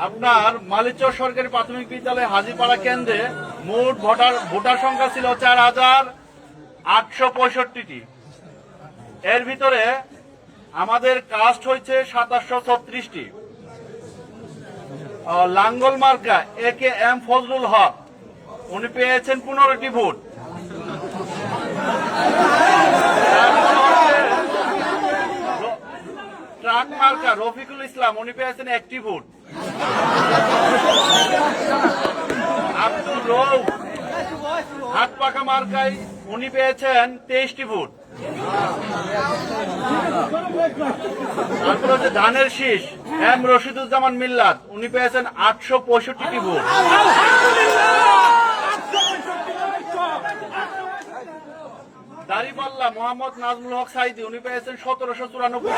আপনার মালিচর সরকারি প্রাথমিক বিদ্যালয় হাজিপাড়া কেন্দ্রে মোট ভোটার সংখ্যা ছিল 4,865টি। এর ভিতরে আমাদের কাস্ট হয়েছে 2736টি। লাঙ্গল মার্কা AK M ফজলুল হক, উনি পেয়েছেন 15টি ভোট। ট্রাক মার্কা রফিকুল ইসলাম, উনি পেয়েছেন 1টি ভোট। আব্দুল রৌফ হাত পাকা মার্কায় উনি পেয়েছেন 23টি ভোট। তারপর হচ্ছে ধানের শীষ M রশিদুজ্জামান মিল্লাত, উনি পেয়েছেন 865টি ভোট। দাঁড়িপাল্লা মোহাম্মদ নাজমুল হক সাইদি, উনি পেয়েছেন 1794টি ভোট।